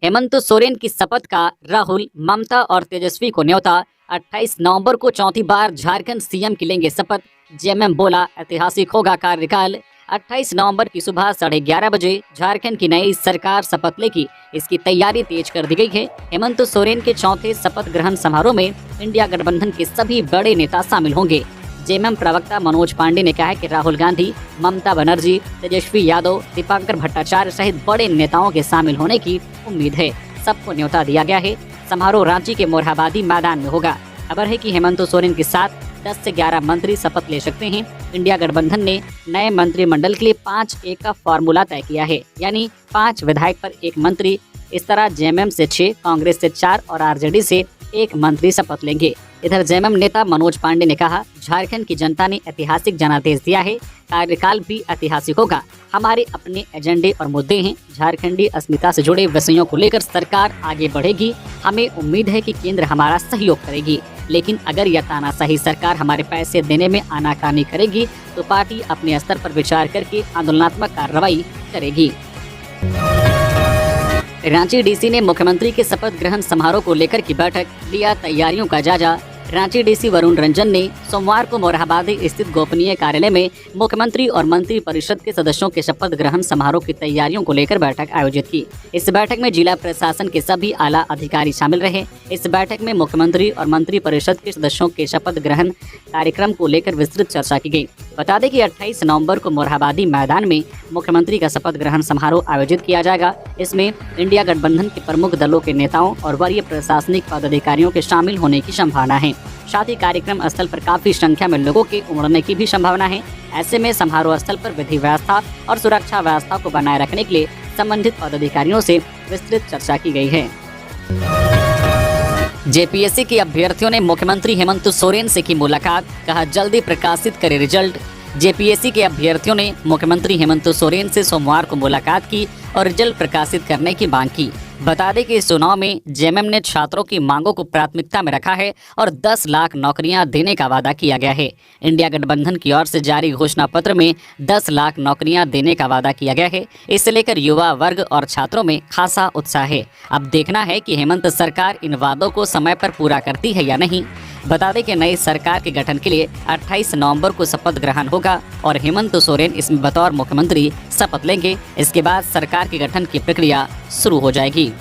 हेमंत सोरेन की शपथ का राहुल, ममता और तेजस्वी को न्योता। 28 नवंबर को चौथी बार झारखंड सीएम की लेंगे शपथ। जेएमएम बोला ऐतिहासिक होगा कार्यकाल। 28 नवंबर की सुबह 11:30 बजे झारखंड की नई सरकार शपथ लेगी। इसकी तैयारी तेज कर दी गई है। हेमंत सोरेन के चौथे शपथ ग्रहण समारोह में इंडिया गठबंधन के सभी बड़े नेता शामिल होंगे। जेएमएम प्रवक्ता मनोज पांडे ने कहा है कि राहुल गांधी, ममता बनर्जी, तेजस्वी यादव, दीपांकर भट्टाचार्य सहित बड़े नेताओं के शामिल होने की उम्मीद है। सबको न्योता दिया गया है। समारोह रांची के मोरहाबादी मैदान में होगा। खबर है कि हेमंत सोरेन के साथ 10 से 11 मंत्री शपथ ले सकते हैं। इंडिया गठबंधन ने नए मंत्रिमंडल के लिए 5-1 का फॉर्मूला तय किया है, यानी 5 विधायक पर 1 मंत्री। इस तरह जेएमएम से 6, कांग्रेस से 4 और आरजेडी से 1 मंत्री शपथ लेंगे। इधर जेएमएम नेता मनोज पांडे ने कहा, झारखंड की जनता ने ऐतिहासिक जनादेश दिया है। कार्यकाल भी ऐतिहासिक होगा। हमारे अपने एजेंडे और मुद्दे हैं। झारखंडी अस्मिता से जुड़े विषयों को लेकर सरकार आगे बढ़ेगी। हमें उम्मीद है कि केंद्र हमारा सहयोग करेगी, लेकिन अगर यह तानाशाही सरकार हमारे पैसे देने में आनाकानी करेगी तो पार्टी अपने स्तर पर विचार करके आंदोलनात्मक कार्रवाई करेगी। रांची डीसी ने मुख्यमंत्री के शपथ ग्रहण समारोह को लेकर की बैठक, लिया तैयारियों का जायजा। रांची डीसी वरुण रंजन ने सोमवार को मोरहाबादी स्थित गोपनीय कार्यालय में मुख्यमंत्री और मंत्री परिषद के सदस्यों के शपथ ग्रहण समारोह की तैयारियों को लेकर बैठक आयोजित की। इस बैठक में जिला प्रशासन के सभी आला अधिकारी शामिल रहे। इस बैठक में मुख्यमंत्री और मंत्री परिषद के सदस्यों के शपथ ग्रहण कार्यक्रम को लेकर विस्तृत चर्चा की गई। बता दें कि 28 नवंबर को मोरहाबादी मैदान में मुख्यमंत्री का शपथ ग्रहण समारोह आयोजित किया जाएगा। इसमें इंडिया गठबंधन के प्रमुख दलों के नेताओं और वरीय प्रशासनिक पदाधिकारियों के शामिल होने की संभावना है। साथ ही कार्यक्रम स्थल पर काफी संख्या में लोगों के उमड़ने की भी संभावना है। ऐसे में समारोह स्थल पर विधि व्यवस्था और सुरक्षा व्यवस्था को बनाए रखने के लिए संबंधित पदाधिकारियों से विस्तृत चर्चा की गई है। जेपीएससी के अभ्यर्थियों ने मुख्यमंत्री हेमंत सोरेन से की मुलाकात, कहा जल्दी प्रकाशित करे रिजल्ट। जेपीएससी के अभ्यर्थियों ने मुख्यमंत्री हेमंत सोरेन से सोमवार को मुलाकात की और रिजल्ट प्रकाशित करने की मांग की। बता दें कि इस चुनाव में जेएमएम ने छात्रों की मांगों को प्राथमिकता में रखा है और 10 लाख नौकरियां देने का वादा किया गया है। इंडिया गठबंधन की ओर से जारी घोषणा पत्र में 10 लाख नौकरियां देने का वादा किया गया है। इसे लेकर युवा वर्ग और छात्रों में खासा उत्साह है। अब देखना है कि हेमंत सरकार इन वादों को समय पर पूरा करती है या नहीं। बता दें कि नई सरकार के गठन के लिए 28 नवंबर को शपथ ग्रहण होगा और हेमंत सोरेन इसमें बतौर मुख्यमंत्री शपथ लेंगे। इसके बाद सरकार के गठन की प्रक्रिया शुरू हो जाएगी।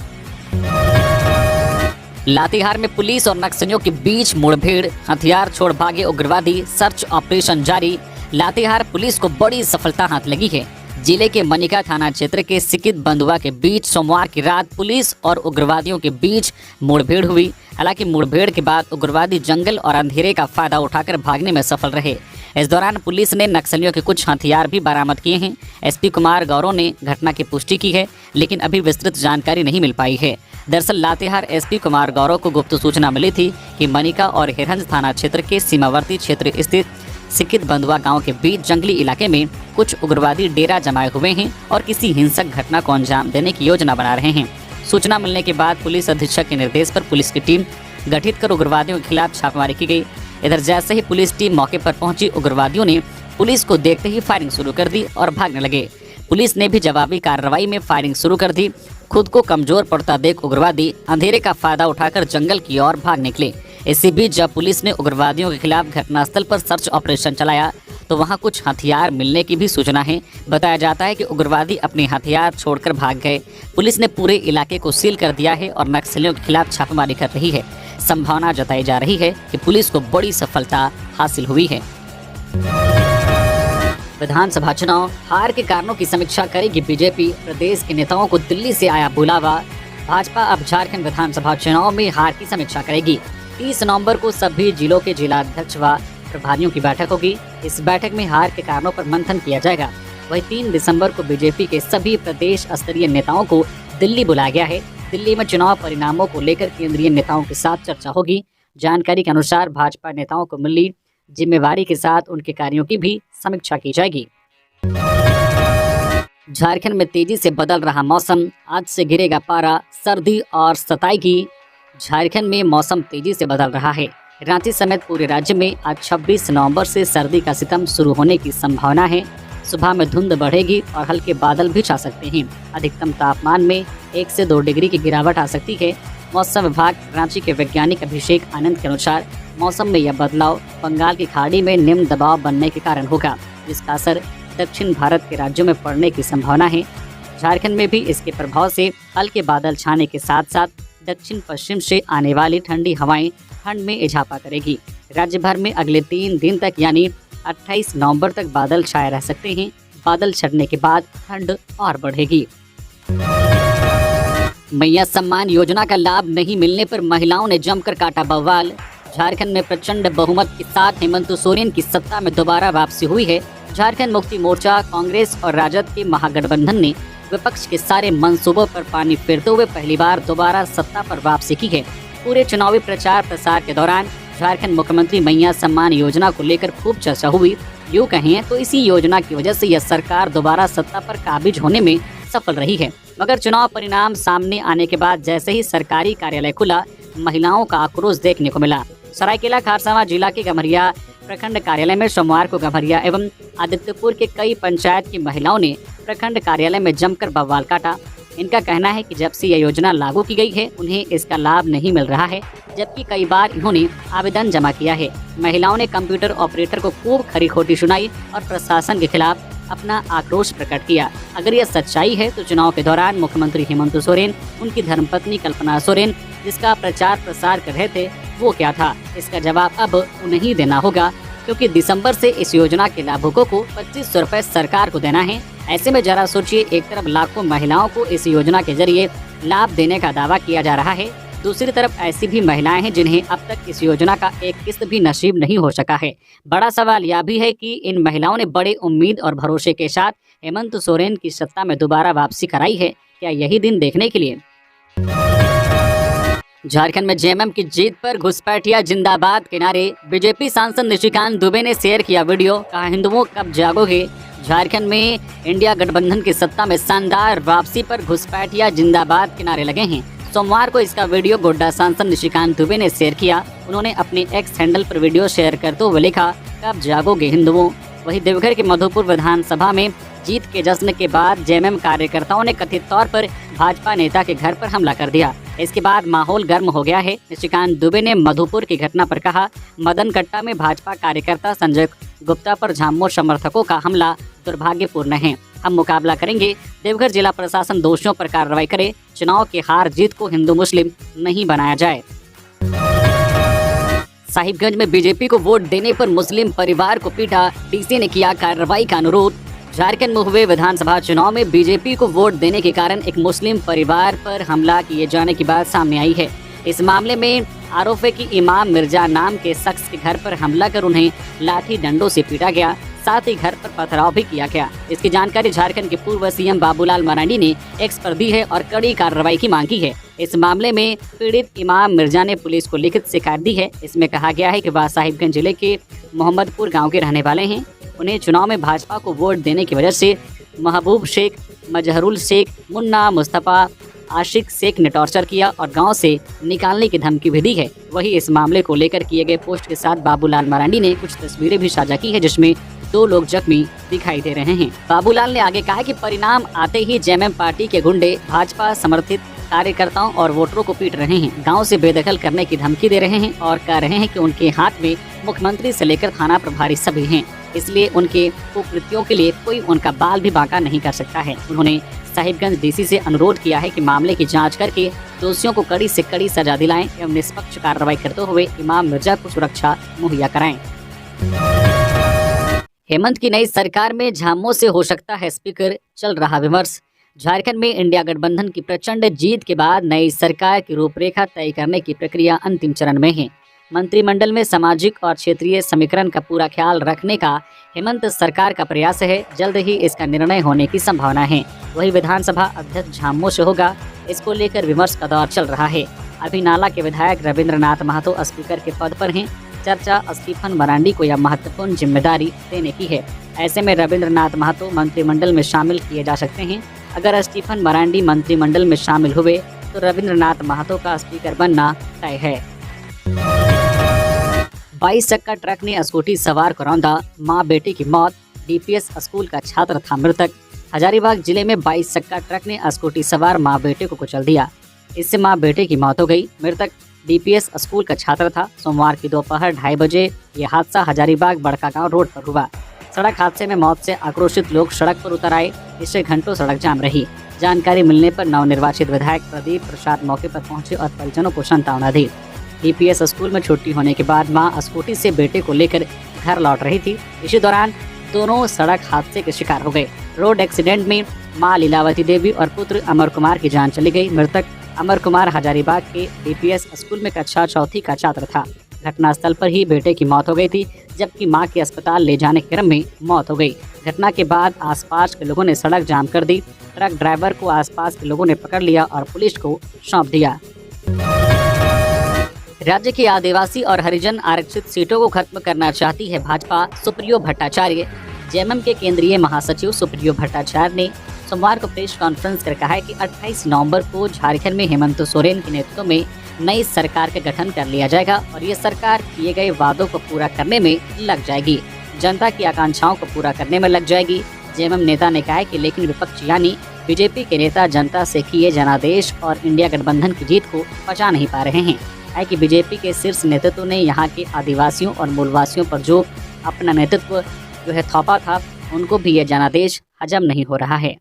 लातेहार में पुलिस और नक्सलियों के बीच मुठभेड़, हथियार छोड़ भागे उग्रवादी, सर्च ऑपरेशन जारी। लातेहार पुलिस को बड़ी सफलता हाथ लगी है। जिले के मनिका थाना क्षेत्र के सिकिद बंधुआ के बीच सोमवार की रात पुलिस और उग्रवादियों के बीच मुठभेड़ हुई। हालांकि मुठभेड़ के बाद उग्रवादी जंगल और अंधेरे का फायदा उठाकर भागने में सफल रहे। इस दौरान पुलिस ने नक्सलियों के कुछ हथियार भी बरामद किए हैं। एसपी कुमार गौरव ने घटना की पुष्टि की है, लेकिन अभी विस्तृत जानकारी नहीं मिल पाई है। दरअसल लातेहार एसपी कुमार गौरव को गुप्त सूचना मिली थी कि मनिका और हिरंज थाना क्षेत्र के सीमावर्ती क्षेत्र स्थित सिकिद बंधुआ गांव के बीच जंगली इलाके में कुछ उग्रवादी डेरा जमाए हुए हैं और किसी हिंसक घटना को अंजाम देने की योजना बना रहे हैं। सूचना मिलने के बाद पुलिस अधीक्षक के निर्देश पर पुलिस की टीम गठित कर उग्रवादियों के खिलाफ छापेमारी की गई। इधर जैसे ही पुलिस टीम मौके पर पहुंची, उग्रवादियों ने पुलिस को देखते ही फायरिंग शुरू कर दी और भागने लगे। पुलिस ने भी जवाबी कार्रवाई में फायरिंग शुरू कर दी। खुद को कमजोर पड़ता देख उग्रवादी अंधेरे का फायदा उठाकर जंगल की ओर भाग निकले। इसी बीच जब पुलिस ने उग्रवादियों के खिलाफ घटनास्थल पर सर्च ऑपरेशन चलाया तो वहां कुछ हथियार मिलने की भी सूचना है। बताया जाता है कि उग्रवादी अपने हथियार छोड़कर भाग गए। पुलिस ने पूरे इलाके को सील कर दिया है और नक्सलियों के खिलाफ छापेमारी कर रही है। संभावना जताई जा रही है कि पुलिस को बड़ी सफलता हासिल हुई है। विधानसभा चुनाव, हार के कारणों की समीक्षा करेगी बीजेपी। प्रदेश के नेताओं को दिल्ली से आया बुलावा। भाजपा अब झारखंड विधानसभा चुनाव में हार की समीक्षा करेगी। 30 नवंबर को सभी जिलों के जिलाध्यक्ष व प्रभारियों की बैठक होगी। इस बैठक में हार के कारणों पर मंथन किया जाएगा। वहीं 3 दिसंबर को बीजेपी के सभी प्रदेश स्तरीय नेताओं को दिल्ली बुलाया गया है। दिल्ली में चुनाव परिणामों को लेकर केंद्रीय नेताओं के साथ चर्चा होगी। जानकारी के अनुसार भाजपा नेताओं को मिली जिम्मेवारी के साथ उनके कार्यों की भी समीक्षा की जाएगी। झारखंड में तेजी से बदल रहा मौसम, आज से गिरेगा पारा, सर्दी और सताएगी। झारखंड में मौसम तेजी से बदल रहा है। रांची समेत पूरे राज्य में आज 26 नवंबर से सर्दी का सितम शुरू होने की संभावना है। सुबह में धुंध बढ़ेगी और हल्के बादल भी छा सकते हैं। अधिकतम तापमान में 1 से 2 डिग्री की गिरावट आ सकती है। मौसम विभाग रांची के वैज्ञानिक अभिषेक आनंद के अनुसार मौसम में यह बदलाव बंगाल की खाड़ी में निम्न दबाव बनने के कारण होगा, जिसका असर दक्षिण भारत के राज्यों में पड़ने की संभावना है। झारखंड में भी इसके प्रभाव से हल्के बादल छाने के साथ साथ दक्षिण पश्चिम से आने वाली ठंडी हवाएं ठंड में इजाफा करेगी। राज्य भर में अगले 3 दिन तक यानी 28 नवंबर तक बादल छाए रह सकते हैं। बादल छटने के बाद ठंड और बढ़ेगी। मैया सम्मान योजना का लाभ नहीं मिलने पर महिलाओं ने जमकर काटा बवाल। झारखंड में प्रचंड बहुमत के साथ हेमंत सोरेन की सत्ता में दोबारा वापसी हुई है। झारखंड मुक्ति मोर्चा, कांग्रेस और राजद के महागठबंधन ने विपक्ष के सारे मंसूबों पर पानी फेरते हुए पहली बार दोबारा सत्ता पर वापसी की है। पूरे चुनावी प्रचार प्रसार के दौरान झारखंड मुख्यमंत्री मैया सम्मान योजना को लेकर खूब चर्चा हुई। यूँ कहें तो इसी योजना की वजह से यह सरकार दोबारा सत्ता पर काबिज होने में सफल रही है। मगर चुनाव परिणाम सामने आने के बाद जैसे ही सरकारी कार्यालय खुला, महिलाओं का आक्रोश देखने को मिला। सरायकेला खरसावां जिला के गम्हरिया प्रखंड कार्यालय में सोमवार को गम्हरिया एवं आदित्यपुर के कई पंचायत की महिलाओं ने प्रखंड कार्यालय में जमकर बवाल काटा। इनका कहना है कि जब से यह योजना लागू की गई है उन्हें इसका लाभ नहीं मिल रहा है, जबकि कई बार इन्होंने आवेदन जमा किया है। महिलाओं ने कंप्यूटर ऑपरेटर को खूब खरी खोटी सुनाई और प्रशासन के खिलाफ अपना आक्रोश प्रकट किया। अगर यह सच्चाई है तो चुनाव के दौरान मुख्यमंत्री हेमंत सोरेन, उनकी धर्मपत्नी कल्पना सोरेन जिसका प्रचार प्रसार कर रहे थे, वो क्या था? इसका जवाब अब उन्हें देना होगा, क्योंकि दिसंबर से इस योजना के लाभुकों को 2500 रुपए सरकार को देना है। ऐसे में जरा सोचिए, एक तरफ लाखों महिलाओं को इस योजना के जरिए लाभ देने का दावा किया जा रहा है, दूसरी तरफ ऐसी भी महिलाएं हैं जिन्हें अब तक इस योजना का एक किस्त भी नसीब नहीं हो सका है। बड़ा सवाल यह भी है कि इन महिलाओं ने बड़े उम्मीद और भरोसे के साथ हेमंत सोरेन की सत्ता में दोबारा वापसी कराई है। क्या यही दिन देखने के लिए? झारखंड में जेएमएम की जीत पर घुसपैठिया जिंदाबाद के नारे। बीजेपी सांसद निशिकांत दुबे ने शेयर किया वीडियो, कहा हिंदुओं कब जागोगे। झारखंड में इंडिया गठबंधन की सत्ता में शानदार वापसी पर घुसपैठिया जिंदाबाद के नारे लगे हैं। सोमवार को इसका वीडियो गोड्डा सांसद निशिकांत दुबे ने शेयर किया। उन्होंने अपने एक्स हैंडल पर वीडियो शेयर करते हुए लिखा, कब जागोगे हिंदुओं। वहीं देवघर के मधुपुर विधानसभा में जीत के जश्न के बाद जेएमएम कार्यकर्ताओं ने कथित तौर पर भाजपा नेता के घर पर हमला कर दिया। इसके बाद माहौल गर्म हो गया है। निशिकांत दुबे ने मधुपुर की घटना पर कहा, मदन कट्टा में भाजपा कार्यकर्ता संजय गुप्ता पर झामुमो समर्थकों का हमला दुर्भाग्यपूर्ण है। हम मुकाबला करेंगे। देवघर जिला प्रशासन दोषियों पर कार्रवाई करे। चुनाव की हार जीत को हिंदू मुस्लिम नहीं बनाया जाए। साहिबगंज में बीजेपी को वोट देने पर मुस्लिम परिवार को पीटा, डीसी ने किया कार्रवाई का अनुरोध। झारखंड में हुए विधानसभा चुनाव में बीजेपी को वोट देने के कारण एक मुस्लिम परिवार पर हमला किए जाने की बात सामने आई है। इस मामले में आरोप है कि इमाम मिर्जा नाम के शख्स के घर पर हमला कर उन्हें लाठी डंडों से पीटा गया, साथ ही घर पर पथराव भी किया गया। इसकी जानकारी झारखंड के पूर्व सीएम बाबूलाल मरांडी ने एक्स पर दी है और कड़ी कार्रवाई की मांग की है। इस मामले में पीड़ित इमाम मिर्जा ने पुलिस को लिखित शिकायत दी है। इसमें कहा गया है कि वह साहिबगंज जिले के मोहम्मदपुर गाँव के रहने वाले हैं। उन्हें चुनाव में भाजपा को वोट देने की वजह से महबूब शेख, मजहरुल शेख, मुन्ना, मुस्तफ़ा, आशिक शेख ने टॉर्चर किया और गांव से निकालने की धमकी भी दी है। वहीं इस मामले को लेकर किए गए पोस्ट के साथ बाबूलाल मरांडी ने कुछ तस्वीरें भी साझा की है, जिसमें 2 लोग जख्मी दिखाई दे रहे हैं। बाबूलाल ने आगे कहा कि परिणाम आते ही जेएमएम पार्टी के गुंडे भाजपा समर्थित कार्यकर्ताओं और वोटरों को पीट रहे हैं, गांव से बेदखल करने की धमकी दे रहे हैं और कह रहे हैं कि उनके हाथ में मुख्यमंत्री से लेकर थाना प्रभारी सभी हैं, इसलिए उनके कुकृत्यों के लिए कोई उनका बाल भी बांका नहीं कर सकता है। उन्होंने साहिबगंज डीसी से अनुरोध किया है कि मामले की जांच करके दोषियों को कड़ी से कड़ी सजा दिलाएं एवं निष्पक्ष कार्रवाई करते हुए इमाम मिर्जा को सुरक्षा मुहैया कराएं। हेमंत की नई सरकार में झामुमो से हो सकता है स्पीकर, चल रहा विमर्श। झारखंड में इंडिया गठबंधन की प्रचंड जीत के बाद नई सरकार की रूपरेखा तय करने की प्रक्रिया अंतिम चरण में है। मंत्रिमंडल में सामाजिक और क्षेत्रीय समीकरण का पूरा ख्याल रखने का हेमंत सरकार का प्रयास है। जल्द ही इसका निर्णय होने की संभावना है। वही विधानसभा अध्यक्ष झामुमो से होगा, इसको लेकर विमर्श का दौर चल रहा है। अभी नाला के विधायक रविंद्रनाथ महतो स्पीकर के पद पर हैं। चर्चा स्टीफन मरांडी को यह महत्वपूर्ण जिम्मेदारी देने की है। ऐसे में रविंद्रनाथ महतो मंत्रिमंडल में शामिल किए जा सकते हैं। अगर स्टीफन मरांडी मंत्रिमंडल में शामिल हुए तो रविंद्रनाथ महतो का स्पीकर बनना तय है। 22 चक्का ट्रक ने स्कूटी सवार को रौंदा, मां बेटी की मौत। डीपीएस स्कूल का छात्र था मृतक। हजारीबाग जिले में 22 चक्का ट्रक ने स्कूटी सवार मां बेटे को कुचल दिया। इससे मां बेटे की मौत हो गई। मृतक डीपीएस स्कूल का छात्र था। सोमवार की दोपहर 2:30 बजे ये हादसा हजारीबाग बड़कागांव रोड पर हुआ। सड़क हादसे में मौत से आक्रोशित लोग सड़क पर उतर आए। इससे घंटों सड़क जाम रही। जानकारी मिलने पर नवनिर्वाचित विधायक प्रदीप प्रसाद मौके पर पहुंचे और परिजनों को सांत्वना दी। डीपीएस स्कूल में छुट्टी होने के बाद मां स्कूटी से बेटे को लेकर घर लौट रही थी। इसी दौरान दोनों सड़क हादसे के शिकार हो गए। रोड एक्सीडेंट में मां लीलावती देवी और पुत्र अमर कुमार की जान चली गई। मृतक अमर कुमार हजारीबाग के डीपीएस स्कूल में कक्षा चौथी का छात्र था। घटनास्थल पर ही बेटे की मौत हो गई थी, जबकि मां की अस्पताल ले जाने के क्रम में मौत हो गई। घटना के बाद आसपास के लोगों ने सड़क जाम कर दी। ट्रक ड्राइवर को आसपास के लोगों ने पकड़ लिया और पुलिस को सौंप दिया। राज्य की आदिवासी और हरिजन आरक्षित सीटों को खत्म करना चाहती है भाजपा। सुप्रियो भट्टाचार्य। जेएमएम के केंद्रीय महासचिव सुप्रियो भट्टाचार्य ने सोमवार को प्रेस कॉन्फ्रेंस कर कहा है कि 28 नवंबर को झारखंड में हेमंत सोरेन के नेतृत्व में नई सरकार का गठन कर लिया जाएगा और ये सरकार किए गए वादों को पूरा करने में लग जाएगी, जनता की आकांक्षाओं को पूरा करने में लग जाएगी। जेएमएम नेता ने कहा है कि लेकिन विपक्ष यानी बीजेपी के नेता जनता से किए जनादेश और इंडिया गठबंधन की जीत को पचा नहीं पा रहे हैं। है कि बीजेपी के शीर्ष नेतृत्व ने यहाँ के आदिवासियों और मूलवासियों पर जो अपना नेतृत्व थोपा था, उनको भी ये जनादेश हजम नहीं हो रहा है।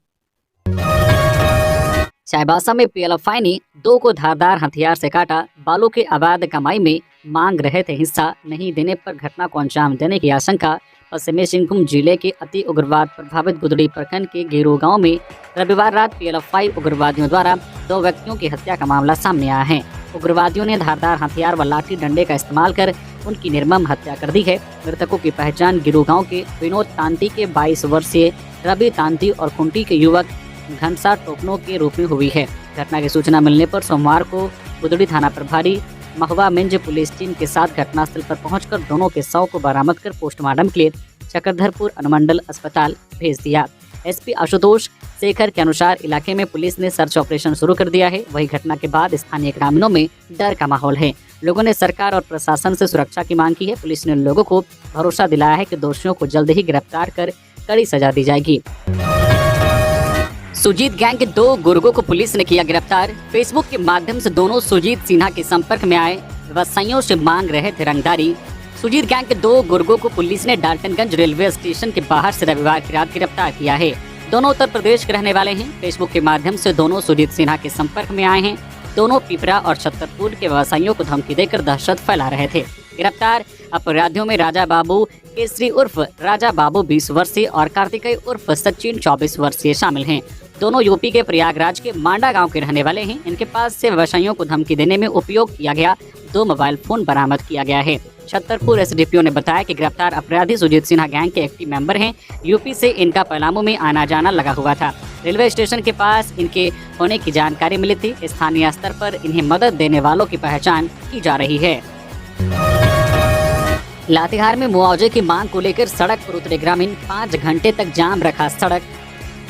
चाईबासा में पीएलएफआई ने 2 को धारदार हथियार से काटा। बालू के अवैध कमाई में मांग रहे थे हिस्सा, नहीं देने पर घटना को अंजाम देने की आशंका। पश्चिमी सिंहभूम जिले के अति उग्रवाद प्रभावित गुदड़ी प्रखंड के गेरू गांव में रविवार रात पीएलएफआई उग्रवादियों द्वारा 2 व्यक्तियों की हत्या का मामला सामने आया है। उग्रवादियों ने धारदार हथियार व लाठी डंडे का इस्तेमाल कर उनकी निर्मम हत्या कर दी है। मृतकों की पहचान गिरू गांव के विनोद तांती के 22 वर्षीय रवि तांती और कुंटी के युवक घनसा टोपनो के रूप में हुई है। घटना की सूचना मिलने पर सोमवार को गुदड़ी थाना प्रभारी महुआ मिंज पुलिस टीम के साथ घटनास्थल पर पहुंचकर दोनों के शव को बरामद कर पोस्टमार्टम के लिए चक्रधरपुर अनुमंडल अस्पताल भेज दिया। एसपी आशुतोष शेखर के अनुसार इलाके में पुलिस ने सर्च ऑपरेशन शुरू कर दिया है। वही घटना के बाद स्थानीय ग्रामीणों में डर का माहौल है। लोगों ने सरकार और प्रशासन से सुरक्षा की मांग की है। पुलिस ने लोगों को भरोसा दिलाया है कि दोषियों को जल्द ही गिरफ्तार कर कड़ी सजा दी जाएगी। सुजीत गैंग के 2 गुर्गों को पुलिस ने किया गिरफ्तार। फेसबुक के माध्यम से दोनों सुजीत सिन्हा के संपर्क में आए, व्यवसायियों से मांग रहे थे रंगदारी। सुजीत गैंग के 2 गुर्गों को पुलिस ने डाल्टनगंज रेलवे स्टेशन के बाहर से रविवार की रात गिरफ्तार किया है। दोनों उत्तर प्रदेश के रहने वाले हैं। फेसबुक के माध्यम से दोनों सुजीत सिन्हा के संपर्क में आए हैं। दोनों पिपरा और छतरपुर के व्यवसायियों को धमकी देकर दहशत फैला रहे थे। गिरफ्तार अपराधियों में राजा बाबू केसरी उर्फ राजा बाबू 20 वर्षीय और कार्तिकेय उर्फ सचिन 24 वर्षीय शामिल हैं। दोनों यूपी के प्रयागराज के मांडा गांव के रहने वाले हैं। इनके पास से व्यवसायियों को धमकी देने में उपयोग किया गया 2 मोबाइल फोन बरामद किया गया है। छतरपुर एसडीपीओ ने बताया कि गिरफ्तार अपराधी सुजीत सिन्हा गैंग के एक्टिव मेंबर हैं। यूपी से इनका पलामू में आना जाना लगा हुआ था। रेलवे स्टेशन के पास इनके होने की जानकारी मिली थी। स्थानीय स्तर पर इन्हें मदद देने वालों की पहचान की जा रही है। लातेहार में मुआवजे की मांग को लेकर सड़क पर उतरे ग्रामीण, 5 घंटे तक जाम रखा सड़क।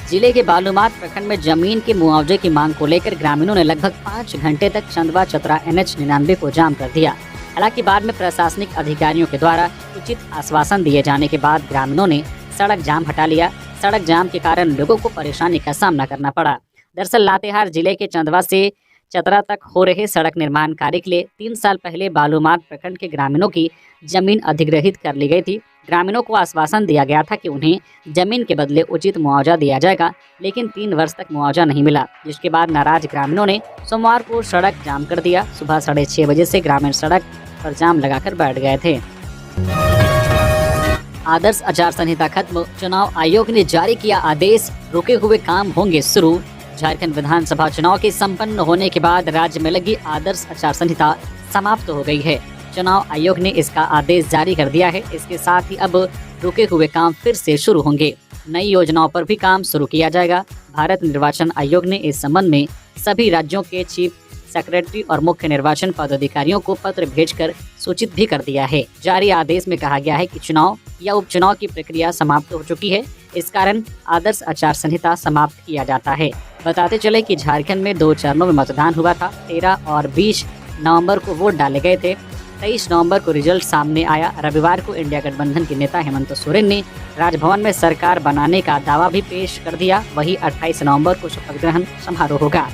जिले के बालूमाथ प्रखंड में जमीन के मुआवजे की मांग को लेकर ग्रामीणों ने लगभग 5 घंटे तक चंदवा चतरा NH99 को जाम कर दिया। हालांकि बाद में प्रशासनिक अधिकारियों के द्वारा उचित आश्वासन दिए जाने के बाद ग्रामीणों ने सड़क जाम हटा लिया। सड़क जाम के कारण लोगों को परेशानी का सामना करना पड़ा। दरअसल लातेहार जिले के चंदवा से चतरा तक हो रहे सड़क निर्माण कार्य के लिए 3 साल पहले बालूमाथ प्रखंड के ग्रामीणों की जमीन अधिग्रहित कर ली गई थी। ग्रामीणों को आश्वासन दिया गया था कि उन्हें जमीन के बदले उचित मुआवजा दिया जाएगा, लेकिन 3 वर्ष तक मुआवजा नहीं मिला, जिसके बाद नाराज ग्रामीणों ने सोमवार को सड़क जाम कर दिया। सुबह 6:30 बजे से ग्रामीण सड़क पर जाम लगाकर बैठ गए थे। आदर्श आचार संहिता खत्म, चुनाव आयोग ने जारी किया आदेश, रुके हुए काम होंगे शुरू। झारखंड विधानसभा चुनाव के संपन्न होने के बाद राज्य में लगी आदर्श आचार संहिता समाप्त हो गई है। चुनाव आयोग ने इसका आदेश जारी कर दिया है। इसके साथ ही अब रुके हुए काम फिर से शुरू होंगे। नई योजनाओं पर भी काम शुरू किया जाएगा। भारत निर्वाचन आयोग ने इस संबंध में सभी राज्यों के चीफ सेक्रेटरी और मुख्य निर्वाचन पदाधिकारियों को पत्र भेजकर सूचित भी कर दिया है। जारी आदेश में कहा गया है कि चुनाव या उपचुनाव की प्रक्रिया समाप्त हो चुकी है। इस कारण आदर्श आचार संहिता समाप्त किया जाता है। बताते चले कि झारखंड में 2 चरणों में मतदान हुआ था। 13 और 20 नवंबर को वोट डाले गए थे। 23 नवंबर को रिजल्ट सामने आया। रविवार को इंडिया गठबंधन के नेता हेमंत सोरेन ने राजभवन में सरकार बनाने का दावा भी पेश कर दिया। वहीं 28 नवंबर को शपथ ग्रहण समारोह होगा।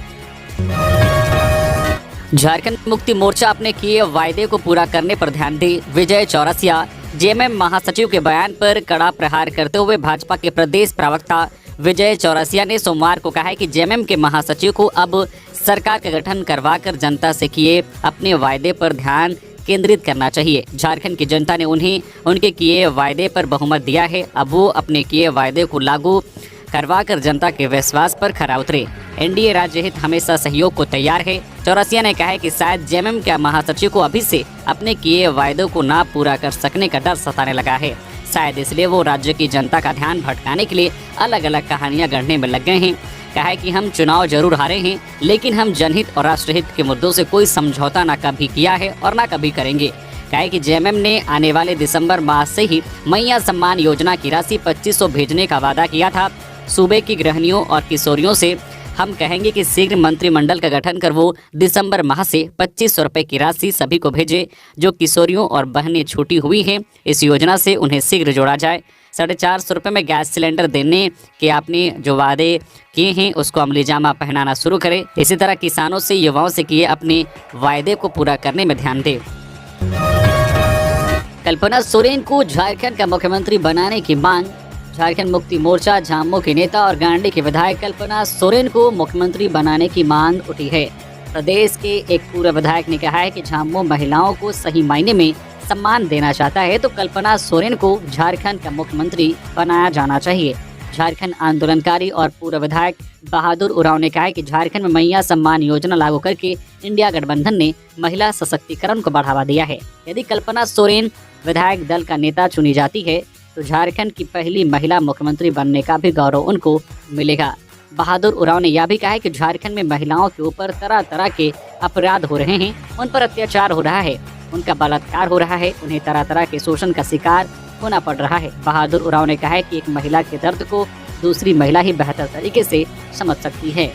झारखंड मुक्ति मोर्चा अपने किए वायदे को पूरा करने पर ध्यान दे। विजय चौरसिया। जेएमएम महासचिव के बयान पर कड़ा प्रहार करते हुए भाजपा के प्रदेश प्रवक्ता विजय चौरसिया ने सोमवार को कहा है कि जेएमएम के महासचिव को अब सरकार का गठन करवाकर जनता से किए अपने वायदे पर ध्यान केंद्रित करना चाहिए। झारखंड की जनता ने उन्हें उनके किए वायदे पर बहुमत दिया है। अब वो अपने किए वायदे को लागू करवाकर जनता के विश्वास पर खरा उतरे। एनडीए राज्य हित हमेशा सहयोग को तैयार है। चौरसिया ने कहा है कि शायद जेएमएम के महासचिव को अभी से अपने किए वायदों को ना पूरा कर सकने का डर सताने लगा है। शायद इसलिए वो राज्य की जनता का ध्यान भटकाने के लिए अलग अलग कहानियां गढ़ने में लग गए हैं। कहा है कि हम चुनाव जरूर हारे हैं, लेकिन हम जनहित और राष्ट्रहित के मुद्दों से कोई समझौता ना कभी किया है और ना कभी करेंगे। कहा है कि जेएमएम ने आने वाले दिसंबर माह से ही मैया सम्मान योजना की राशि 2500 भेजने का वादा किया था। सूबे की गृहिणियों और किशोरियों से हम कहेंगे कि शीघ्र मंत्रिमंडल का गठन कर वो दिसंबर माह से 2500 रुपये की राशि सभी को भेजे जो किशोरियों और बहनें छूटी हुई हैं। इस योजना से उन्हें शीघ्र जोड़ा जाए। 450 रुपये में गैस सिलेंडर देने के आपने जो वादे किए हैं उसको अमली जामा पहनाना शुरू करें। इसी तरह किसानों से युवाओं से किए अपने वायदे को पूरा करने में ध्यान दें। कल्पना सोरेन को झारखंड का मुख्यमंत्री बनाने की मांग। झारखंड मुक्ति मोर्चा झामुमो के नेता और गांडी के विधायक कल्पना सोरेन को मुख्यमंत्री बनाने की मांग उठी है। प्रदेश के एक पूर्व विधायक ने कहा है कि झामुमो महिलाओं को सही मायने में सम्मान देना चाहता है तो कल्पना सोरेन को झारखंड का मुख्यमंत्री बनाया जाना चाहिए। झारखंड आंदोलनकारी और पूर्व विधायक बहादुर उरांव ने कहा है कि झारखंड में मैया सम्मान योजना लागू करके इंडिया गठबंधन ने महिला सशक्तिकरण को बढ़ावा दिया है। यदि कल्पना सोरेन विधायक दल का नेता चुनी जाती है तो झारखंड की पहली महिला मुख्यमंत्री बनने का भी गौरव उनको मिलेगा। बहादुर उरांव ने यह भी कहा है कि झारखंड में महिलाओं के ऊपर तरह तरह के अपराध हो रहे हैं, उन पर अत्याचार हो रहा है, उनका बलात्कार हो रहा है, उन्हें तरह तरह के शोषण का शिकार होना पड़ रहा है। बहादुर उरांव ने कहा है कि एक महिला के दर्द को दूसरी महिला ही बेहतर तरीके से समझ सकती है।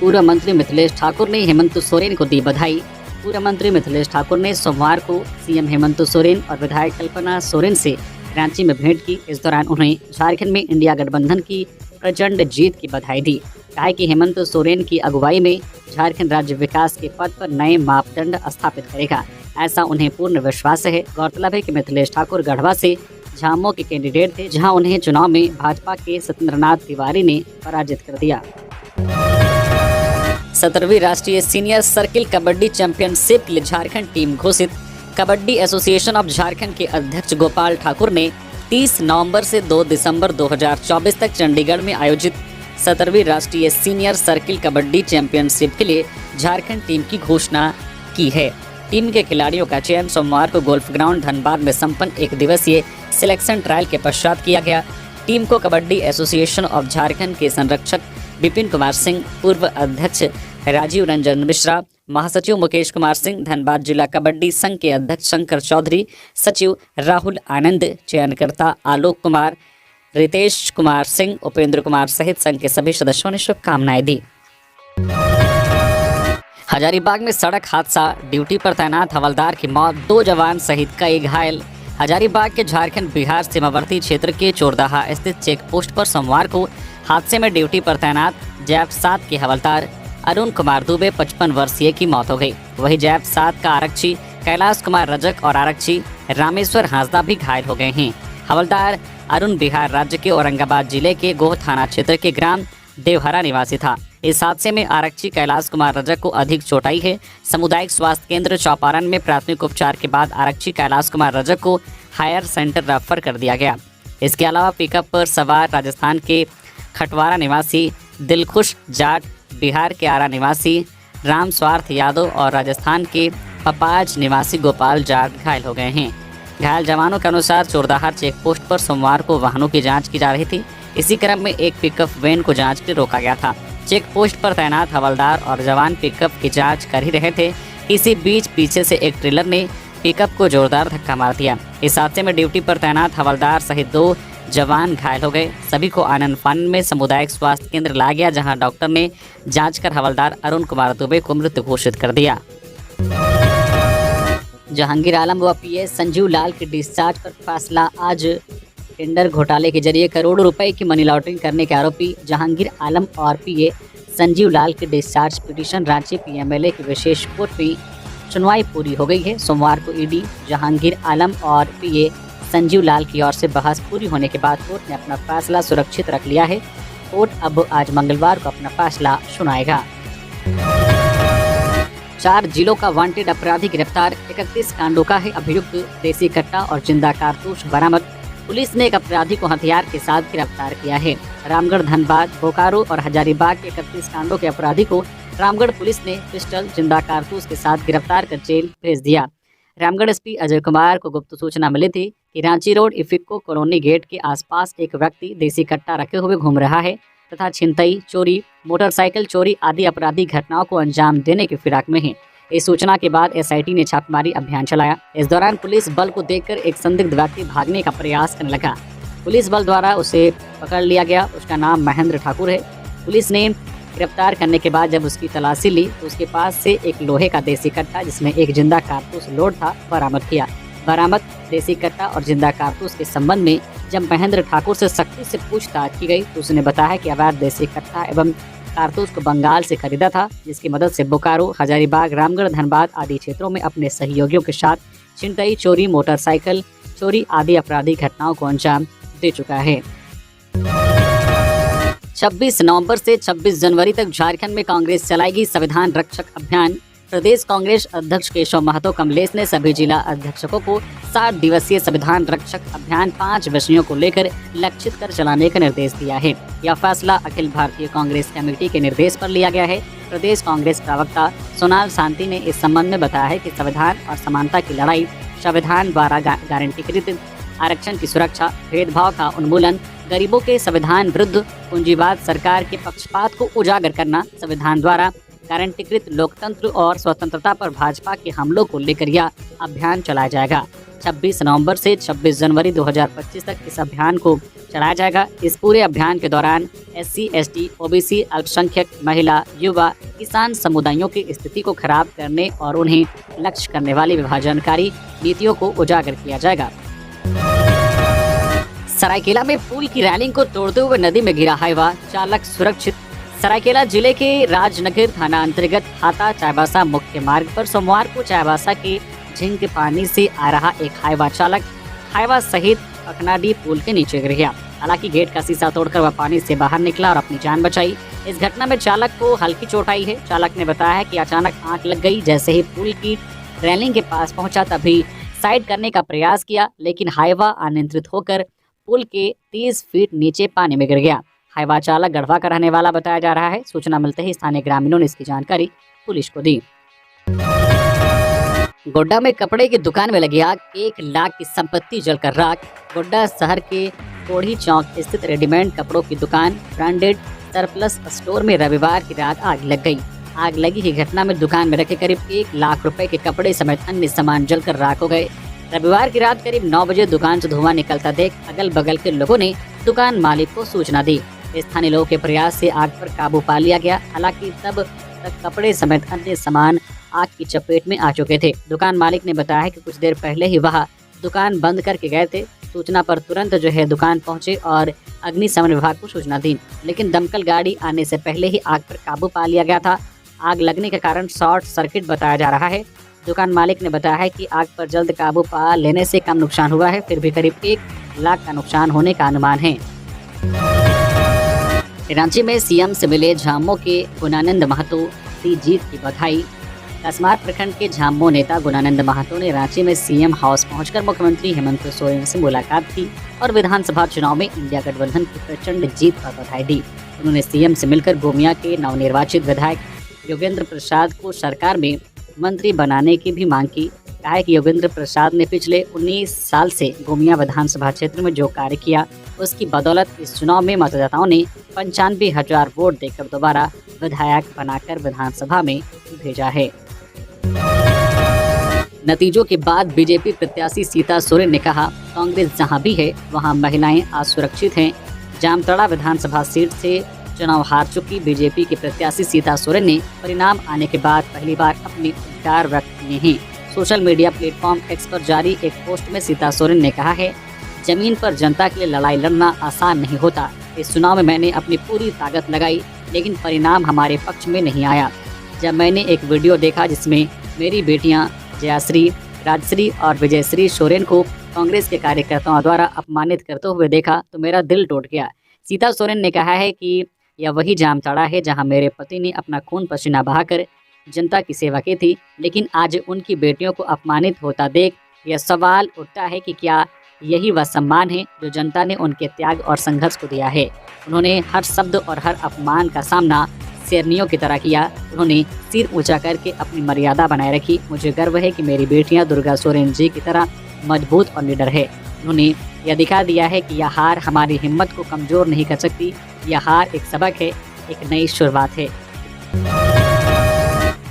पूर्व मंत्री मिथिलेश ठाकुर ने हेमंत सोरेन को दी बधाई। पूर्व मंत्री मिथिलेश ठाकुर ने सोमवार को सीएम हेमंत सोरेन और विधायक कल्पना सोरेन से रांची में भेंट की। इस दौरान उन्हें झारखंड में इंडिया गठबंधन की प्रचंड जीत की बधाई दी। कहा कि हेमंत सोरेन की अगुवाई में झारखंड राज्य विकास के पद पर नए मापदंड स्थापित करेगा, ऐसा उन्हें पूर्ण विश्वास है। गौरतलब है कि मिथिलेश ठाकुर गढ़वा से झामुमो के कैंडिडेट थे, जहां उन्हें चुनाव में भाजपा के सत्येंद्रनाथ तिवारी ने पराजित कर दिया। 17वीं राष्ट्रीय सीनियर सर्किल कबड्डी चैंपियनशिप के लिए झारखंड टीम घोषित। कबड्डी एसोसिएशन ऑफ झारखंड के अध्यक्ष गोपाल ठाकुर ने 30 नवंबर से 2 दिसंबर 2024 तक चंडीगढ़ में आयोजित 17वीं राष्ट्रीय सीनियर सर्किल कबड्डी चैंपियनशिप के लिए झारखंड टीम की घोषणा की है। टीम के खिलाड़ियों का चयन सोमवार को गोल्फ ग्राउंड धनबाद में संपन्न एक दिवसीय सिलेक्शन ट्रायल के पश्चात किया गया। टीम को कबड्डी एसोसिएशन ऑफ झारखंड के संरक्षक विपिन कुमार सिंह, पूर्व अध्यक्ष राजीव रंजन मिश्रा, महासचिव मुकेश कुमार सिंह, धनबाद जिला कबड्डी संघ के अध्यक्ष शंकर चौधरी, सचिव राहुल आनंद, चयनकर्ता आलोक कुमार, रितेश कुमार सिंह, उपेंद्र कुमार सहित संघ के सभी सदस्यों ने शुभकामनाएं दी। हजारीबाग में सड़क हादसा, ड्यूटी पर तैनात हवलदार की मौत, 2 जवान सहित कई घायल। हजारीबाग के झारखंड बिहार सीमावर्ती क्षेत्र के चोरदाहा स्थित चेक पोस्ट पर सोमवार को हादसे में ड्यूटी पर तैनात जैप 7 के हवलदार अरुण कुमार दुबे 55 वर्षीय की मौत हो गई। वहीं जैप 7 का आरक्षी कैलाश कुमार रजक और आरक्षी रामेश्वर हांसदा भी घायल हो गए हैं। हवलदार अरुण बिहार राज्य के औरंगाबाद जिले के गोह थाना क्षेत्र के ग्राम देवहरा निवासी था। इस हादसे में आरक्षी कैलाश कुमार रजक को अधिक चोट आई है। सामुदायिक स्वास्थ्य केंद्र चौपारण में प्राथमिक उपचार के बाद आरक्षी कैलाश कुमार रजक को हायर सेंटर रेफर कर दिया गया। इसके अलावा पिकअप पर सवार राजस्थान के खटवारा निवासी दिलखुश जाट, बिहार के आरा निवासी राम स्वार्थ यादव और राजस्थान के पपाज निवासी गोपाल जाट घायल हो गए हैं। घायल जवानों के अनुसार चोरदाहा चेक पोस्ट पर सोमवार को वाहनों की जांच की जा रही थी। इसी क्रम में एक पिकअप वैन को जांच के लिए रोका गया था। चेक पोस्ट पर तैनात हवलदार और जवान पिकअप की जांच कर ही रहे थे। इसी बीच पीछे से एक ट्रेलर ने पिकअप को जोरदार धक्का मार दिया। इस हादसे में ड्यूटी पर तैनात हवलदार सहित 2 जवान घायल हो गए। सभी को आनंद फानन में सामुदायिक स्वास्थ्य केंद्र लाया गया, जहां डॉक्टर ने जांच कर हवलदार अरुण कुमार दुबे को मृत घोषित कर दिया। जहांगीर आलम व पीए संजीव लाल के डिस्चार्ज पर फैसला आज। टेंडर घोटाले के जरिए करोड़ों रुपए की मनी लॉन्ड्रिंग करने के आरोपी जहांगीर आलम और पीए संजीव लाल के डिस्चार्ज पिटीशन रांची पीएमएलए की विशेष कोर्ट में सुनवाई पूरी हो गई है। सोमवार को ईडी जहांगीर आलम और पीए संजीव लाल की ओर से बहस पूरी होने के बाद कोर्ट ने अपना फैसला सुरक्षित रख लिया है। कोर्ट अब आज मंगलवार को अपना फैसला सुनाएगा। 4 जिलों का वांटेड अपराधी गिरफ्तार। 31 कांडों का है अभियुक्त। देसी कट्टा और जिंदा कारतूस बरामद। पुलिस ने एक अपराधी को हथियार के साथ गिरफ्तार किया है। रामगढ़, धनबाद, बोकारो और हजारीबाग के 31 कांडों के अपराधी को रामगढ़ पुलिस ने पिस्टल, जिंदा कारतूस के साथ गिरफ्तार कर जेल भेज दिया। रामगढ़ एसपी अजय कुमार को गुप्त सूचना मिली थी कि Ranchi road IFFCO colony gate के आसपास एक व्यक्ति देसी कट्टा रखे हुए घूम रहा है तथा छिनतई, चोरी, मोटरसाइकिल चोरी आदि आपराधिक घटनाओं को अंजाम देने की फिराक में है। इस सूचना के बाद एसआईटी ने छापेमारी अभियान चलाया। इस दौरान पुलिस बल को देखकर एक संदिग्ध व्यक्ति भागने का प्रयास करने लगा। पुलिस बल द्वारा उसे पकड़ लिया गया। उसका नाम महेंद्र ठाकुर है। पुलिस ने गिरफ्तार करने के बाद जब उसकी तलाशी ली तो उसके पास से एक लोहे का देसी कट्टा जिसमें एक जिंदा कारतूस लोड था बरामद किया। बरामद देसी कट्टा और जिंदा कारतूस के संबंध में जब महेंद्र ठाकुर से सख्ती से पूछताछ की गई तो उसने बताया कि अवैध देसी कट्टा एवं कारतूस को बंगाल से खरीदा था, जिसकी मदद से बोकारो, हजारीबाग, रामगढ़, धनबाद आदि क्षेत्रों में अपने सहयोगियों के साथ छिनतई, चोरी, मोटरसाइकिल चोरी आदि आपराधिक घटनाओं को अंजाम दे चुका है। 26 नवंबर से 26 जनवरी तक झारखंड में कांग्रेस चलाएगी संविधान रक्षक अभियान। प्रदेश कांग्रेस अध्यक्ष केशव महतो कमलेश ने सभी जिला अध्यक्षकों को 60 दिवसीय संविधान रक्षक अभियान 5 विषयों को लेकर लक्षित कर चलाने का निर्देश दिया है। यह फैसला अखिल भारतीय कांग्रेस कमेटी के निर्देश पर लिया गया है। प्रदेश कांग्रेस प्रवक्ता सोनाल शांति ने इस संबंध में बताया है कि संविधान और समानता की लड़ाई, संविधान द्वारा गारंटीकृत आरक्षण की सुरक्षा, भेदभाव का उन्मूलन, गरीबों के संविधान विरुद्ध पूंजीवाद सरकार के पक्षपात को उजागर करना, संविधान द्वारा गारंटीकृत लोकतंत्र और स्वतंत्रता पर भाजपा के हमलों को लेकर यह अभियान चलाया जाएगा। 26 नवंबर से 26 जनवरी 2025 तक इस अभियान को चलाया जाएगा। इस पूरे अभियान के दौरान SC, ST, OBC, अल्पसंख्यक, महिला, युवा, किसान समुदायों की स्थिति को खराब करने और उन्हें लक्ष्य करने वाली विभाजनकारी नीतियों को उजागर किया जाएगा। सरायकेला में पुल की रेलिंग को तोड़ते हुए नदी में गिरा हाईवा, चालक सुरक्षित। सरायकेला जिले के राजनगर थाना अंतर्गत हाता चाईबासा मुख्य मार्ग पर सोमवार को चाईबासा के झिंक पानी से आ रहा एक हाईवा चालक हाईवा सहित अखनाडी पुल के नीचे गिर गया। हालांकि गेट का शीशा तोड़कर वह पानी से बाहर निकला और अपनी जान बचाई। इस घटना में चालक को हल्की चोट आई है। चालक ने बताया है कि अचानक आंख लग गई। जैसे ही पुल की रेलिंग के पास पहुंचा तभी साइड करने का प्रयास किया, लेकिन हाईवा अनियंत्रित होकर पुल के 30 फीट नीचे पानी में गिर गया। हाईवा चालक गढ़वा का रहने वाला बताया जा रहा है। सूचना मिलते ही स्थानीय ग्रामीणों ने इसकी जानकारी पुलिस को दी। गोड्डा में कपड़े की दुकान में लगी आग, 1 लाख की संपत्ति जलकर राख। गोड्डा शहर के कोढ़ी चौक स्थित रेडीमेड कपड़ों की दुकान ब्रांडेड सरप्लस स्टोर में रविवार की रात आग लग गई। आग लगी की घटना में दुकान में रखे करीब 1 लाख रुपए के कपड़े समेत अन्य सामान जलकर राख हो गए। रविवार की रात करीब 9 बजे दुकान से धुआं निकलता देख अगल बगल के लोगों ने दुकान मालिक को सूचना दी। स्थानीय लोगों के प्रयास से आग पर काबू पा लिया गया। हालांकि तब तक कपड़े समेत अन्य सामान आग की चपेट में आ चुके थे। दुकान मालिक ने बताया है कि कुछ देर पहले ही वह दुकान बंद करके गए थे। सूचना पर तुरंत दुकान पहुंचे और अग्निशमन विभाग को सूचना दी, लेकिन दमकल गाड़ी आने से पहले ही आग पर काबू पा लिया गया था। आग लगने का कारण शॉर्ट सर्किट बताया जा रहा है। दुकान मालिक ने बताया है कि आग पर जल्द काबू पा लेने से कम नुकसान हुआ है, फिर भी करीब 1 लाख का नुकसान होने का अनुमान है। रांची में सीएम से मिले झामो के गुणानंद महतो दी जीत की बधाई। कसमार प्रखंड के झामो नेता गुणानंद महतो ने रांची में सीएम हाउस पहुंचकर मुख्यमंत्री हेमंत सोरेन से मुलाकात की और विधानसभा चुनाव में इंडिया गठबंधन की प्रचंड जीत पर बधाई दी। उन्होंने सीएम से मिलकर गोमिया के नवनिर्वाचित विधायक योगेंद्र प्रसाद को सरकार में मंत्री बनाने की भी मांग की। कहा है कि योगेंद्र प्रसाद ने पिछले 19 साल से गोमिया विधानसभा क्षेत्र में जो कार्य किया उसकी बदौलत इस चुनाव में मतदाताओं ने 95,000 वोट देकर दोबारा विधायक बनाकर विधानसभा में भेजा है। नतीजों के बाद बीजेपी प्रत्याशी सीता सोरेन ने कहा, कांग्रेस जहां भी है वहां महिलाएं असुरक्षित हैं। जामताड़ा विधानसभा सीट से चुनाव हार चुकी बीजेपी के प्रत्याशी सीता सोरेन ने परिणाम आने के बाद पहली बार अपने विचार व्यक्त किए हैं। सोशल मीडिया प्लेटफॉर्म एक्स पर जारी एक पोस्ट में सीता सोरेन ने कहा है, जमीन पर जनता के लिए लड़ाई लड़ना आसान नहीं होता। इस चुनाव में मैंने अपनी पूरी ताकत लगाई, लेकिन परिणाम हमारे पक्ष में नहीं आया। जब मैंने एक वीडियो देखा जिसमें मेरी बेटियां जयाश्री, राजश्री और विजयश्री सोरेन को कांग्रेस के कार्यकर्ताओं द्वारा अपमानित करते हुए देखा तो मेरा दिल टूट गया। सीता सोरेन ने कहा है कि यह वही जामताड़ा है जहां मेरे पति ने अपना खून पसीना बहाकर जनता की सेवा की थी, लेकिन आज उनकी बेटियों को अपमानित होता देख यह सवाल उठता है कि क्या यही वह सम्मान है जो जनता ने उनके त्याग और संघर्ष को दिया है। उन्होंने हर शब्द और हर अपमान का सामना शेरनियों की तरह किया। उन्होंने सिर ऊंचा करके अपनी मर्यादा बनाए रखी। मुझे गर्व है कि मेरी बेटियां दुर्गा सोरेन जी की तरह मजबूत और निडर है। उन्होंने यह दिखा दिया है कि यह हार हमारी हिम्मत को कमज़ोर नहीं कर सकती। यह हार एक सबक है, एक नई शुरुआत है।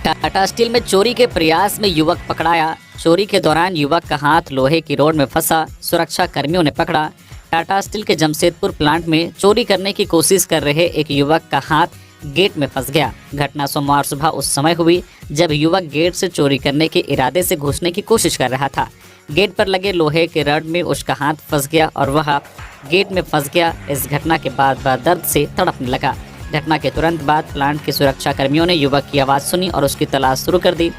टाटा स्टील में चोरी के प्रयास में युवक पकड़ाया। चोरी के दौरान युवक का हाथ लोहे की रॉड में फंसा, सुरक्षा कर्मियों ने पकड़ा। टाटा स्टील के जमशेदपुर प्लांट में चोरी करने की कोशिश कर रहे एक युवक का हाथ गेट में फंस गया। घटना सोमवार सुबह उस समय हुई जब युवक गेट से चोरी करने के इरादे से घुसने की कोशिश कर रहा था। गेट पर लगे लोहे के रॉड में उसका हाथ फंस गया और वह गेट में फंस गया। इस घटना के बाद वह दर्द से तड़पने लगा। घटना के तुरंत बाद प्लांट के सुरक्षा कर्मियों ने युवक की आवाज़ सुनी और उसकी तलाश शुरू कर दी।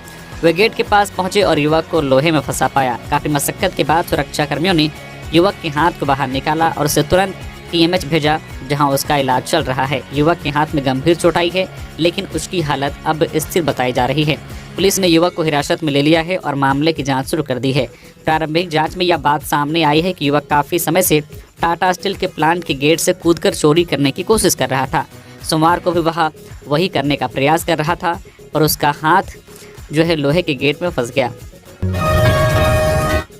वे गेट के पास पहुंचे और युवक को लोहे में फंसा पाया। काफ़ी मशक्कत के बाद सुरक्षा कर्मियों ने युवक के हाथ को बाहर निकाला और उसे तुरंत TMH भेजा, जहां उसका इलाज चल रहा है। युवक के हाथ में गंभीर चोट आई है, लेकिन उसकी हालत अब स्थिर बताई जा रही है। पुलिस ने युवक को हिरासत में ले लिया है और मामले की जांच शुरू कर दी है। प्रारंभिक जांच में यह बात सामने आई है कि युवक काफ़ी समय से टाटा स्टील के प्लांट के गेट से कूदकर चोरी करने की कोशिश कर रहा था। सोमवार को भी वह वही करने का प्रयास कर रहा था और उसका हाथ जो है लोहे के गेट में फंस गया।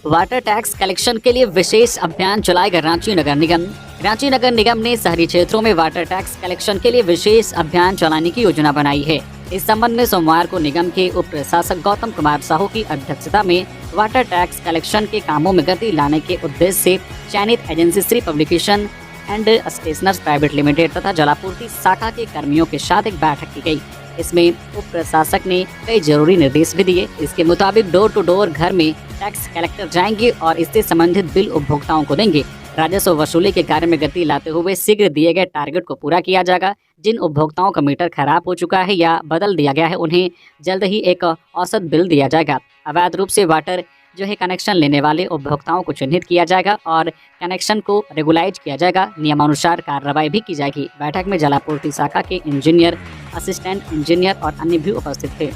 वाटर टैक्स कलेक्शन के लिए विशेष अभियान चलाएगा रांची नगर निगम। रांची नगर निगम ने शहरी क्षेत्रों में वाटर टैक्स कलेक्शन के लिए विशेष अभियान चलाने की योजना बनाई है। इस संबंध में सोमवार को निगम के उप प्रशासक गौतम कुमार साहू की अध्यक्षता में वाटर टैक्स कलेक्शन के कामों में गति लाने के उद्देश्य से चयनित agency Shri publication and stationers private limited तथा जलापूर्ति शाखा के कर्मियों के साथ एक बैठक की गई। इसमें उप प्रशासक ने कई जरूरी निर्देश भी दिए। इसके मुताबिक डोर टू डोर घर में टैक्स कलेक्टर जाएंगे और इससे संबंधित बिल उपभोक्ताओं को देंगे। राजस्व वसूली के कार्य में गति लाते हुए शीघ्र दिए गए टारगेट को पूरा किया जाएगा। जिन उपभोक्ताओं का मीटर खराब हो चुका है या बदल दिया गया है, उन्हें जल्द ही एक औसत बिल दिया जाएगा। अवैध रूप से वाटर जो है कनेक्शन लेने वाले उपभोक्ताओं को चिन्हित किया जाएगा और कनेक्शन को रेगुलाइज किया जाएगा। नियमानुसार कार्रवाई भी की जाएगी। बैठक में जलापूर्ति शाखा के इंजीनियर, असिस्टेंट इंजीनियर और अन्य भी उपस्थित थे।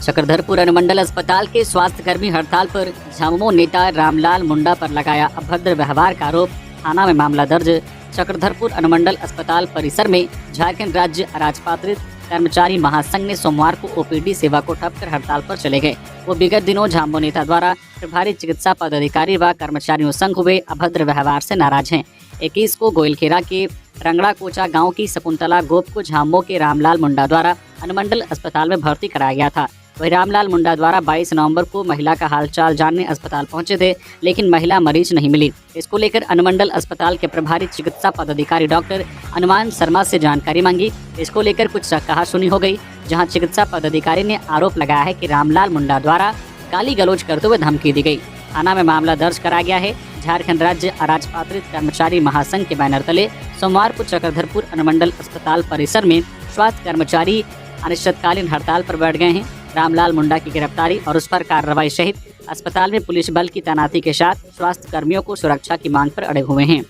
चक्रधरपुर अनुमंडल अस्पताल के स्वास्थ्यकर्मी हड़ताल पर। झामुमो नेता रामलाल मुंडा पर लगाया अभद्र व्यवहार का आरोप। थाना में मामला दर्ज। चक्रधरपुर अनुमंडल अस्पताल परिसर में झारखंड राज्य अराजपत्रित कर्मचारी महासंघ ने सोमवार को OPD सेवा को ठप कर हड़ताल पर चले गए। वो विगत दिनों झामुमो नेता द्वारा प्रभारी चिकित्सा पदाधिकारी व कर्मचारियों संग हुए अभद्र व्यवहार से नाराज हैं। 21 को गोइलखेरा के रंगड़ा कोचा गांव की शकुंतला गोप को झामुमो के रामलाल मुंडा द्वारा अनुमंडल अस्पताल में भर्ती कराया गया था। वही रामलाल मुंडा द्वारा 22 नवंबर को महिला का हालचाल जानने अस्पताल पहुंचे थे, लेकिन महिला मरीज नहीं मिली। इसको लेकर अनुमंडल अस्पताल के प्रभारी चिकित्सा पदाधिकारी डॉक्टर अनुमान शर्मा से जानकारी मांगी। इसको लेकर कुछ कहासुनी हो गई, जहां चिकित्सा पदाधिकारी ने आरोप लगाया है कि रामलाल मुंडा द्वारा गाली गलौज करते हुए धमकी दी गई। थाना में मामला दर्ज कराया गया है। झारखंड राज्य अराजपत्रित कर्मचारी महासंघ के बैनर तले सोमवार को चक्रधरपुर अनुमंडल अस्पताल परिसर में स्वास्थ्य कर्मचारी अनिश्चितकालीन हड़ताल पर बैठ गए हैं। रामलाल मुंडा की गिरफ्तारी और उस पर कार्रवाई सहित अस्पताल में पुलिस बल की तैनाती के साथ स्वास्थ्य कर्मियों को सुरक्षा की मांग पर अड़े हुए हैं।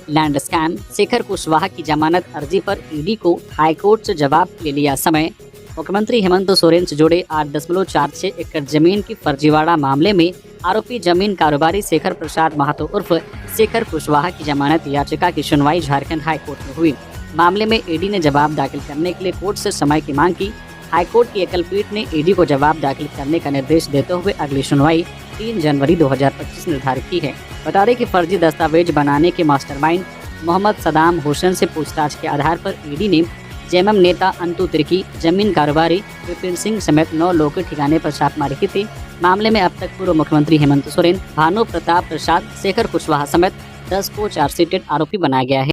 Land scam. शेखर कुशवाहा की जमानत अर्जी पर ED को हाईकोर्ट से जवाब ले लिया समय। मुख्यमंत्री हेमंत सोरेन से जुड़े 8.46 एकड़ जमीन की फर्जीवाड़ा मामले में आरोपी जमीन कारोबारी शेखर प्रसाद महतो उर्फ शेखर कुशवाहा की जमानत याचिका की सुनवाई झारखंड हाईकोर्ट में हुई। मामले में ED ने जवाब दाखिल करने के लिए कोर्ट से समय की मांग की। हाईकोर्ट की एकल पीठ ने ED को जवाब दाखिल करने का निर्देश देते हुए अगली सुनवाई 3 जनवरी 2025 निर्धारित की है। बता दें कि फर्जी दस्तावेज बनाने के मास्टरमाइंड मोहम्मद सदाम हुसैन से पूछताछ के आधार पर ED ने JMM नेता अंतु तिर्की, जमीन कारोबारी विपिन सिंह समेत 9 लोगों के ठिकाने पर छापेमारी की थी। मामले में अब तक पूर्व मुख्यमंत्री हेमंत सोरेन, भानु प्रताप प्रसाद, शेखर कुशवाहा समेत 10 को चार्जशीटेड आरोपी बनाया गया है।